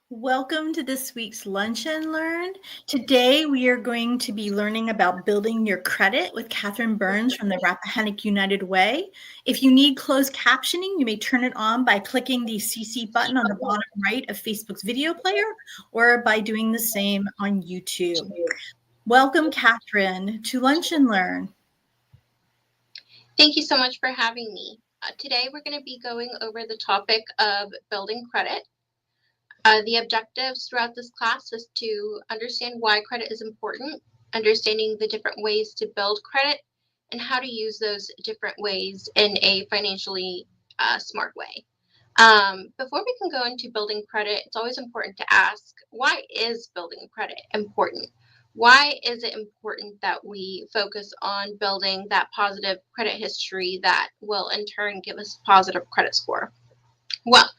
Welcome to this week's Lunch and Learn. Today we are going to be learning about building your credit with Catherine Burns from the Rappahannock United Way. If you need closed captioning, you may turn it on by clicking the CC button on the bottom right of Facebook's video player or by doing the same on YouTube. Welcome, Catherine, to Lunch and Learn. Thank you so much for having me. Today we're going to be going over the topic of building credit. The objectives throughout this class is to understand why credit is important, understanding the different ways to build credit, and how to use those different ways in a financially smart way. Before we can go into building credit, it's always important to ask, why is building credit important? Why is it important that we focus on building that positive credit history that will in turn give us a positive credit score? Well,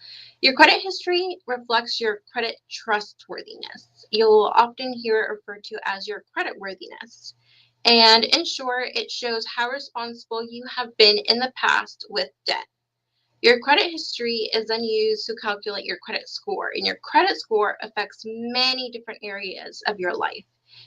your credit history reflects your credit trustworthiness. You'll often hear it referred to as your credit worthiness. And in short, it shows how responsible you have been in the past with debt. Your credit history is then used to calculate your credit score, and your credit score affects many different areas of your life.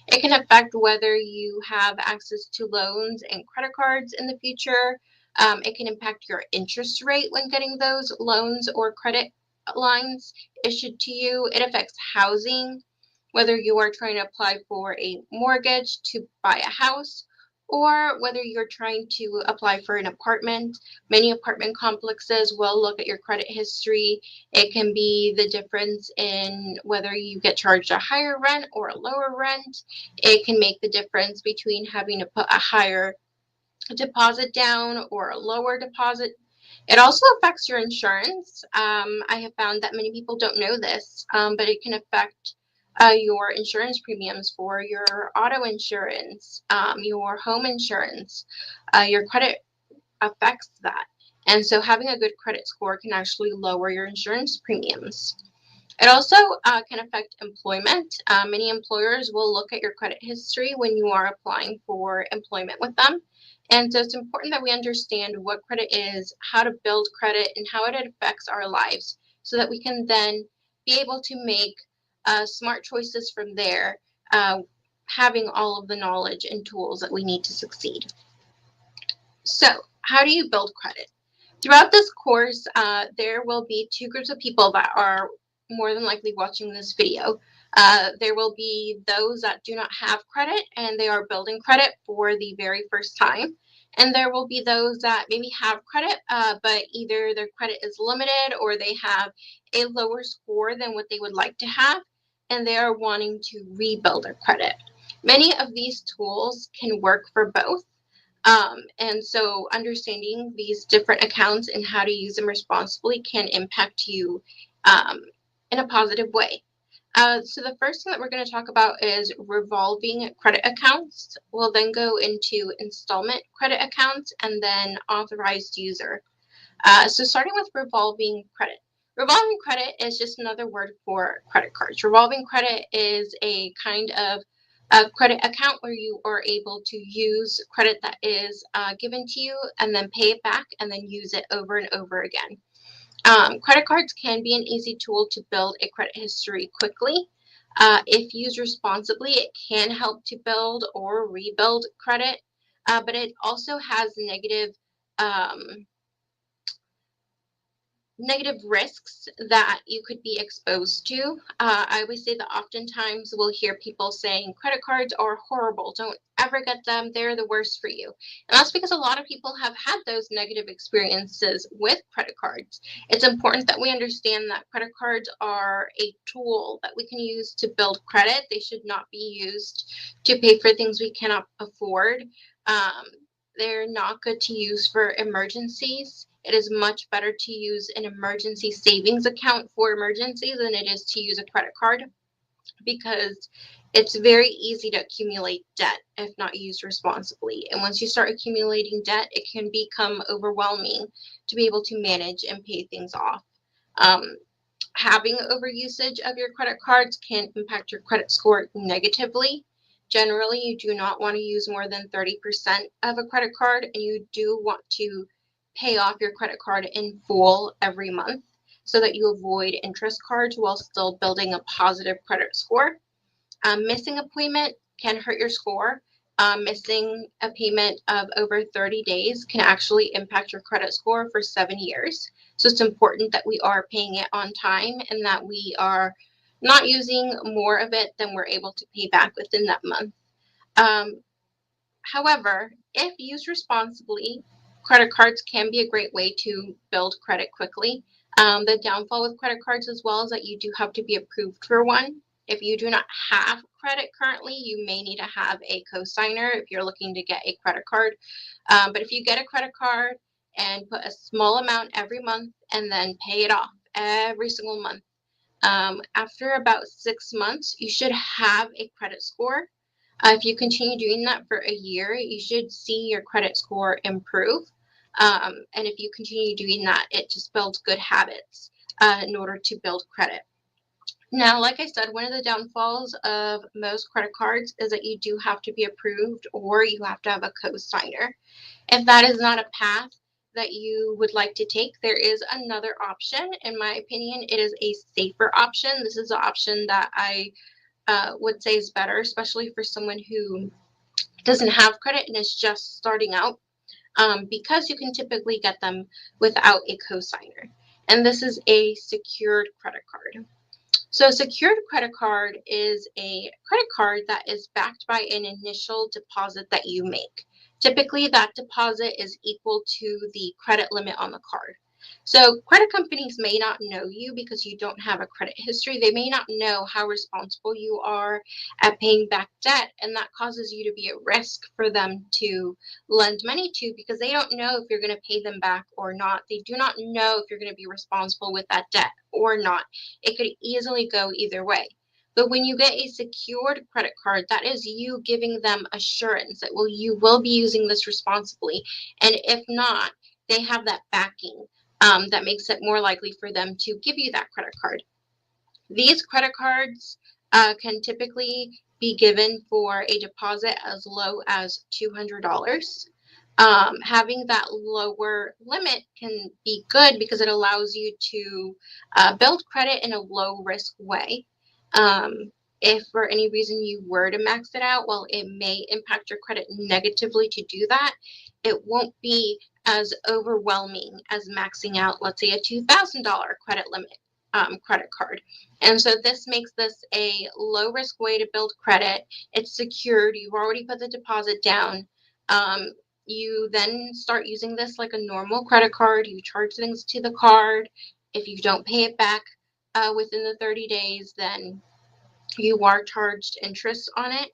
It can affect whether you have access to loans and credit cards in the future. It can impact your interest rate when getting those loans or credit lines issued to you. It affects housing, whether you are trying to apply for a mortgage to buy a house or whether you're trying to apply for an apartment. Many apartment complexes will look at your credit history. It can be the difference in whether you get charged a higher rent or a lower rent. It can make the difference between having to put a higher deposit down or a lower deposit. It also affects your insurance. I have found that many people don't know this, but it can affect your insurance premiums for your auto insurance, your home insurance. Your credit affects that. And so having a good credit score can actually lower your insurance premiums. It also can affect employment. Many employers will look at your credit history when you are applying for employment with them. And so it's important that we understand what credit is, how to build credit, and how it affects our lives so that we can then be able to make smart choices from there, having all of the knowledge and tools that we need to succeed. So, how do you build credit? Throughout this course, there will be two groups of people that are more than likely watching this video. There will be those that do not have credit and they are building credit for the very first time. And there will be those that maybe have credit, but either their credit is limited or they have a lower score than what they would like to have, and they are wanting to rebuild their credit. Many of these tools can work for both. And so understanding these different accounts and how to use them responsibly can impact you in a positive way. So the first thing that we're going to talk about is revolving credit accounts. We'll then go into installment credit accounts and then authorized user. So starting with revolving credit. Revolving credit is just another word for credit cards. Revolving credit is a kind of a credit account where you are able to use credit that is given to you and then pay it back and then use it over and over again. Credit cards can be an easy tool to build a credit history quickly. If used responsibly, it can help to build or rebuild credit, but it also has negative risks that you could be exposed to. I always say that oftentimes we'll hear people saying credit cards are horrible. Don't ever get them. They're the worst for you. And that's because a lot of people have had those negative experiences with credit cards. It's important that we understand that credit cards are a tool that we can use to build credit. They should not be used to pay for things we cannot afford. They're not good to use for emergencies. It is much better to use an emergency savings account for emergencies than it is to use a credit card, because it's very easy to accumulate debt if not used responsibly. And once you start accumulating debt, it can become overwhelming to be able to manage and pay things off. Having overusage of your credit cards can impact your credit score negatively. Generally, you do not want to use more than 30% of a credit card, and you do want to pay off your credit card in full every month. so that you avoid interest cards while still building a positive credit score. Missing a payment can hurt your score. Missing a payment of over 30 days can actually impact your credit score for 7 years. So it's important that we are paying it on time and that we are not using more of it than we're able to pay back within that month. Um, However, if used responsibly, credit cards can be a great way to build credit quickly. The downfall with credit cards as well is that you do have to be approved for one. If you do not have credit currently, you may need to have a co-signer if you're looking to get a credit card. But if you get a credit card and put a small amount every month and then pay it off every single month, after about 6 months, you should have a credit score. If you continue doing that for a year, you should see your credit score improve. And if you continue doing that, it just builds good habits in order to build credit. Now, like I said, one of the downfalls of most credit cards is that you do have to be approved or you have to have a co-signer. If that is not a path that you would like to take, there is another option. In my opinion, it is a safer option. This is the option that I would say is better, especially for someone who doesn't have credit and is just starting out, because you can typically get them without a cosigner. And this is a secured credit card. So a secured credit card is a credit card that is backed by an initial deposit that you make. Typically, that deposit is equal to the credit limit on the card. So credit companies may not know you because you don't have a credit history. They may not know how responsible you are at paying back debt, and that causes you to be at risk for them to lend money to because they don't know if you're going to pay them back or not. They do not know if you're going to be responsible with that debt or not. It could easily go either way. But when you get a secured credit card, that is you giving them assurance that you will be using this responsibly. And if not, they have that backing that makes it more likely for them to give you that credit card. These credit cards can typically be given for a deposit as low as $200. Having that lower limit can be good because it allows you to build credit in a low risk way. If for any reason you were to max it out, well, it may impact your credit negatively to do that. It won't be as overwhelming as maxing out, let's say, a $2,000 credit limit credit card. And so this makes this a low risk way to build credit. It's secured. You've already put the deposit down. You then start using this like a normal credit card. You charge things to the card. If you don't pay it back within the 30 days, then you are charged interest on it.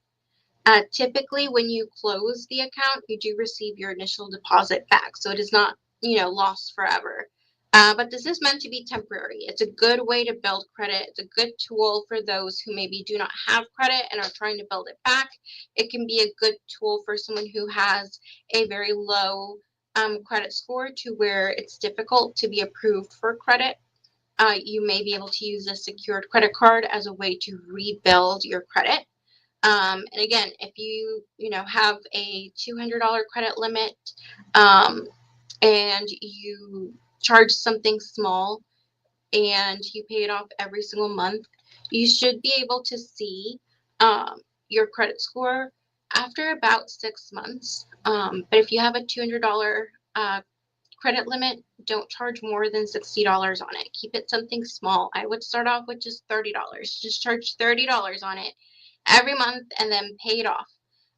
Typically, when you close the account, you do receive your initial deposit back. So it is not, lost forever. But this is meant to be temporary. It's a good way to build credit. It's a good tool for those who maybe do not have credit and are trying to build it back. It can be a good tool for someone who has a very low credit score to where it's difficult to be approved for credit. You may be able to use a secured credit card as a way to rebuild your credit. And again, if you have a $200 credit limit, and you charge something small and you pay it off every single month, you should be able to see your credit score after about 6 months. But if you have a $200 credit limit, don't charge more than $60 on it. Keep it something small. I would start off with just $30. Just charge $30 on it every month and then pay it off.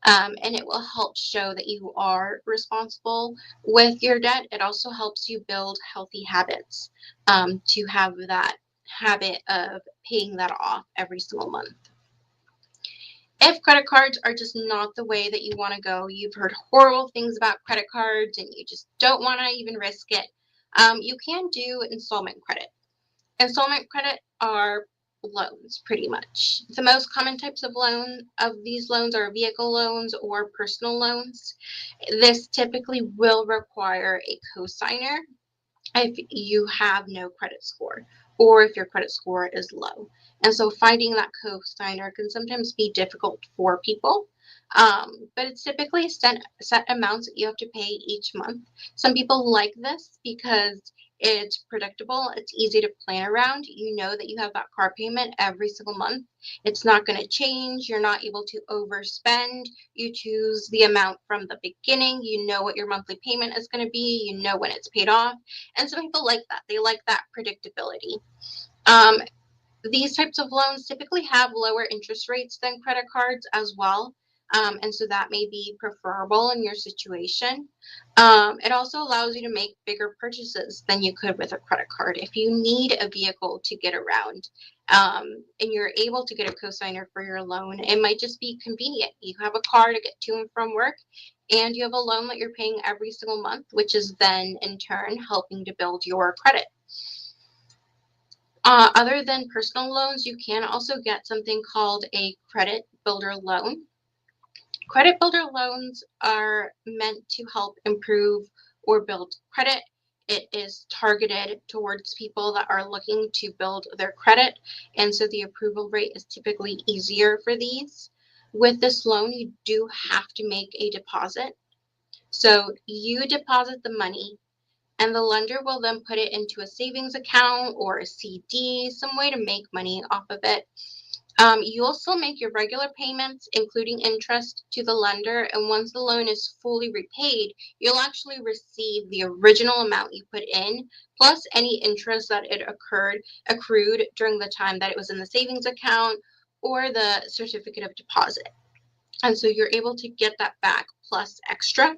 And it will help show that you are responsible with your debt. It also helps you build healthy habits to have that habit of paying that off every single month. If credit cards are just not the way that you want to go, you've heard horrible things about credit cards and you just don't want to even risk it, you can do installment credit. Installment credit are loans, pretty much. The most common types of these loans are vehicle loans or personal loans. This typically will require a cosigner if you have no credit score or if your credit score is low. And so finding that cosigner can sometimes be difficult for people. But it's typically set amounts that you have to pay each month. Some people like this because It's predictable. It's easy to plan around. You know that you have that car payment every single month. It's not going to change. You're not able to overspend. You choose the amount from the beginning. You know what your monthly payment is going to be. You know when it's paid off. And some people like that. They like that predictability. Um, these types of loans typically have lower interest rates than credit cards as well. And so that may be preferable in your situation. It also allows you to make bigger purchases than you could with a credit card. If you need a vehicle to get around, and you're able to get a cosigner for your loan, it might just be convenient. You have a car to get to and from work, and you have a loan that you're paying every single month, which is then in turn helping to build your credit. Other than personal loans, you can also get something called a credit builder loan. Credit builder loans are meant to help improve or build credit. It is targeted towards people that are looking to build their credit, and so the approval rate is typically easier for these. With this loan, you do have to make a deposit. So you deposit the money, and the lender will then put it into a savings account or a CD, some way to make money off of it. You'll still make your regular payments, including interest, to the lender, and once the loan is fully repaid, you'll actually receive the original amount you put in, plus any interest that it accrued during the time that it was in the savings account or the certificate of deposit. And so you're able to get that back plus extra.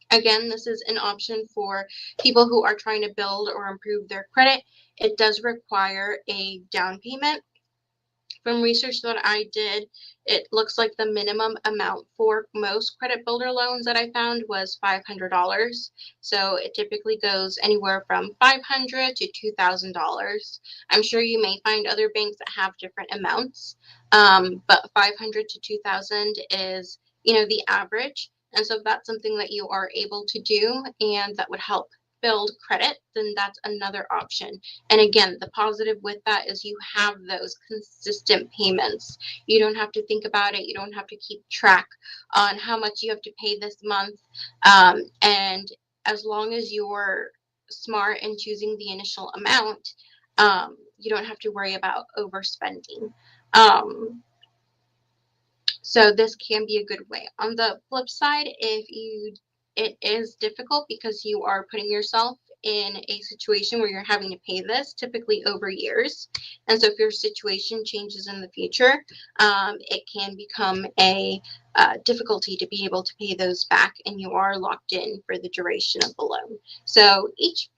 Again, this is an option for people who are trying to build or improve their credit. It does require a down payment. From research that I did, it looks like the minimum amount for most credit builder loans that I found was $500. So it typically goes anywhere from $500 to $2,000. I'm sure you may find other banks that have different amounts, but $500 to $2,000 is, the average. And so if that's something that you are able to do and that would help build credit, then that's another option. And again, the positive with that is you have those consistent payments. You don't have to think about it. You don't have to keep track on how much you have to pay this month. And as long as you're smart in choosing the initial amount, you don't have to worry about overspending. So this can be a good way. On the flip side, it is difficult because you are putting yourself in a situation where you're having to pay this typically over years. And so if your situation changes in the future, it can become a difficulty to be able to pay those back, and you are locked in for the duration of the loan. So each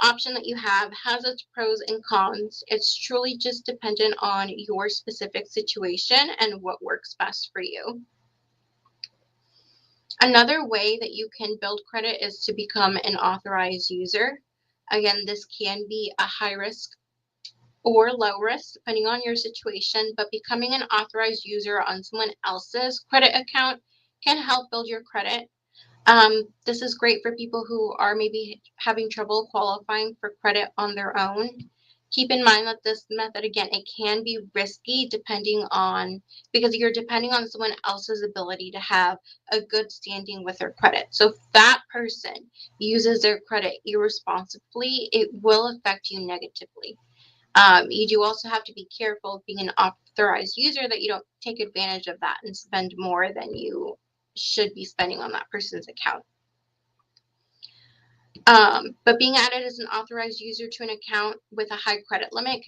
option that you have has its pros and cons. It's truly just dependent on your specific situation and what works best for you. Another way that you can build credit is to become an authorized user. Again, this can be a high risk or low risk, depending on your situation, but becoming an authorized user on someone else's credit account can help build your credit. This is great for people who are maybe having trouble qualifying for credit on their own. Keep in mind that this method, again, it can be risky because you're depending on someone else's ability to have a good standing with their credit. So if that person uses their credit irresponsibly, it will affect you negatively. You do also have to be careful of being an authorized user that you don't take advantage of that and spend more than you should be spending on that person's account. But being added as an authorized user to an account with a high credit limit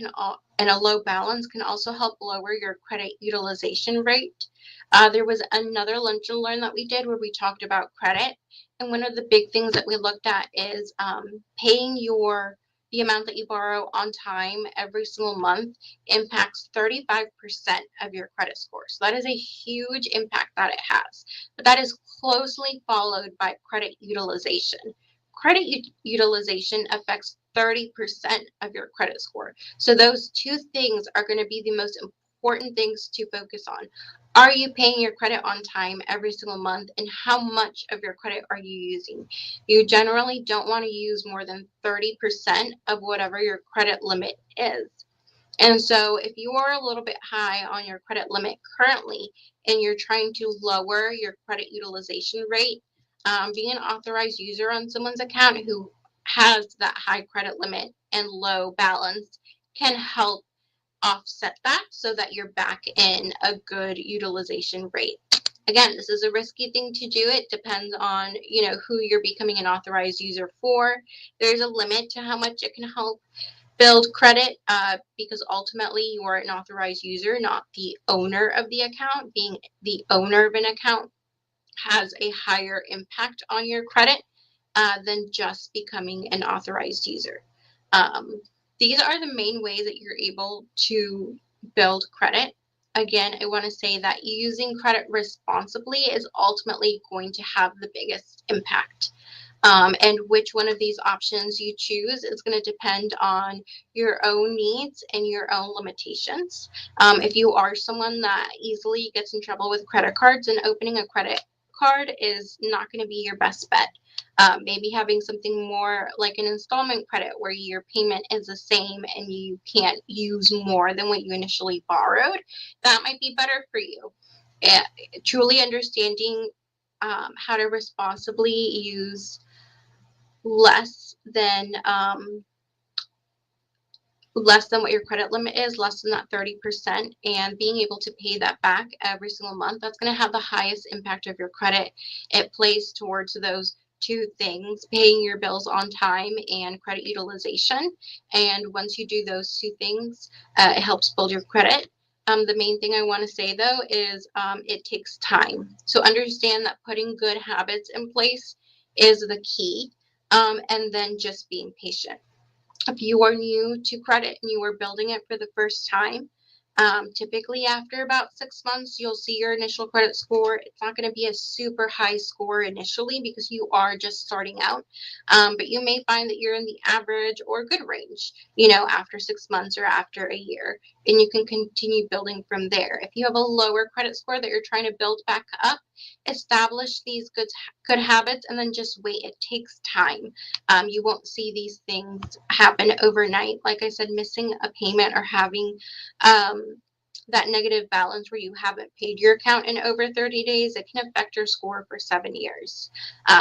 and a low balance can also help lower your credit utilization rate. There was another lunch and learn that we did where we talked about credit. And one of the big things that we looked at is paying the amount that you borrow on time every single month impacts 35% of your credit score. So that is a huge impact that it has. But that is closely followed by credit utilization. Credit utilization affects 30% of your credit score. So those two things are going to be the most important things to focus on. Are you paying your credit on time every single month, and how much of your credit are you using? You generally don't want to use more than 30% of whatever your credit limit is. And so if you are a little bit high on your credit limit currently and you're trying to lower your credit utilization rate, being an authorized user on someone's account who has that high credit limit and low balance can help offset that so that you're back in a good utilization rate. Again, this is a risky thing to do. It depends on, who you're becoming an authorized user for. There's a limit to how much it can help build credit because ultimately you are an authorized user, not the owner of the account. Being the owner of an account has a higher impact on your credit than just becoming an authorized user. These are the main ways that you're able to build credit. Again, I want to say that using credit responsibly is ultimately going to have the biggest impact. And which one of these options you choose is going to depend on your own needs and your own limitations. If you are someone that easily gets in trouble with credit cards, and opening a credit card is not going to be your best bet. Maybe having something more like an installment credit where your payment is the same and you can't use more than what you initially borrowed, that might be better for you. Truly understanding how to responsibly use less than what your credit limit is, less than that 30%, and being able to pay that back every single month, that's going to have the highest impact of your credit. It plays towards those two things: paying your bills on time and credit utilization. And once you do those two things, it helps build your credit. The main thing I want to say, though, is it takes time. So understand that putting good habits in place is the key, and then just being patient. If you are new to credit and you are building it for the first time, typically after about 6 months, you'll see your initial credit score. It's not going to be a super high score initially because you are just starting out, but you may find that you're in the average or good range, after 6 months or after a year, and you can continue building from there. If you have a lower credit score that you're trying to build back up, establish these good habits and then just wait. It takes time. You won't see these things happen overnight. Like I said, missing a payment or having that negative balance where you haven't paid your account in over 30 days, it can affect your score for 7 years.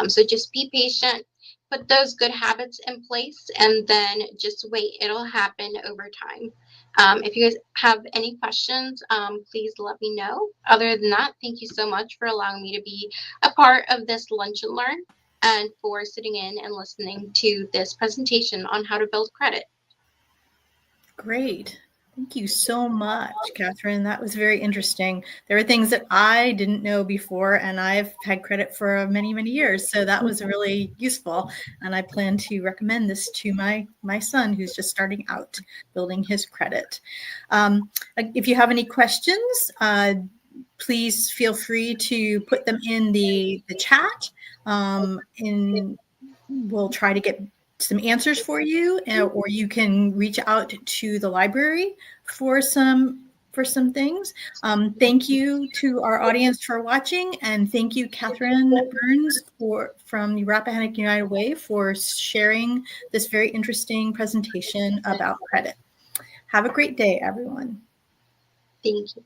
So just be patient, put those good habits in place, and then just wait. It'll happen over time. If you guys have any questions, please let me know. Other than that, thank you so much for allowing me to be a part of this Lunch and Learn, and for sitting in and listening to this presentation on how to build credit. Great. Thank you so much, Catherine. That was very interesting. There are things that I didn't know before, and I've had credit for many, many years. So that was really useful. And I plan to recommend this to my son who's just starting out building his credit. If you have any questions, please feel free to put them in the chat. We'll try to get some answers for you, or you can reach out to the library for some things. Thank you to our audience for watching, and thank you, Catherine Burns, from the Rappahannock United Way, for sharing this very interesting presentation about credit. Have a great day, everyone. Thank you.